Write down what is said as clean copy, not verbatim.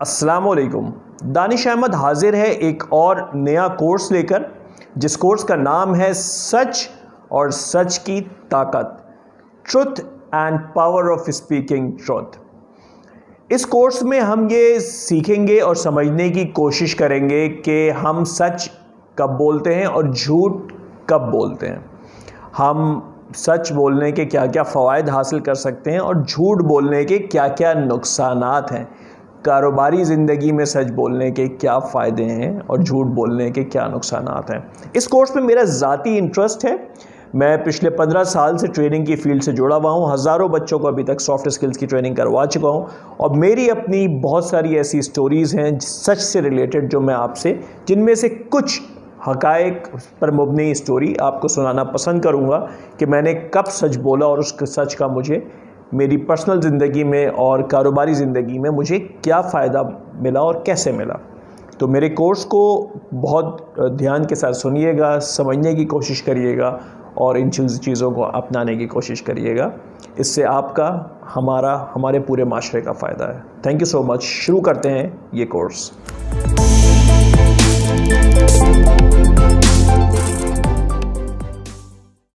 अस्सलाम वालेकुम। दानिश अहमद हाजिर है एक और नया कोर्स लेकर, जिस कोर्स का नाम है सच और सच की ताकत, truth and power of speaking truth. इस कोर्स में हम ये सीखेंगे और समझने की कोशिश करेंगे कि हम सच कब बोलते हैं और झूठ कब बोलते हैं, हम सच बोलने के क्या क्या फ़वाइद हासिल कर सकते हैं और झूठ बोलने के क्या क्या नुकसानात हैं, कारोबारी ज़िंदगी में सच बोलने के क्या फ़ायदे हैं और झूठ बोलने के क्या नुकसानात हैं। इस कोर्स में मेरा ज़ाती इंटरेस्ट है। मैं पिछले 15 साल से ट्रेनिंग की फील्ड से जुड़ा हुआ हूँ। हज़ारों बच्चों को अभी तक सॉफ्ट स्किल्स की ट्रेनिंग करवा चुका हूँ और मेरी अपनी बहुत सारी ऐसी स्टोरीज़ हैं सच से रिलेटेड जो मैं आपसे, जिनमें से कुछ हक़ाइक़ पर मुबनी स्टोरी आपको सुनाना पसंद करूँगा कि मैंने कब सच बोला और उस सच का मुझे मेरी पर्सनल ज़िंदगी में और कारोबारी ज़िंदगी में मुझे क्या फ़ायदा मिला और कैसे मिला। तो मेरे कोर्स को बहुत ध्यान के साथ सुनिएगा, समझने की कोशिश करिएगा और इन चीज़ों को अपनाने की कोशिश करिएगा। इससे आपका, हमारे पूरे माशरे का फ़ायदा है। Thank you so much. शुरू करते हैं ये कोर्स।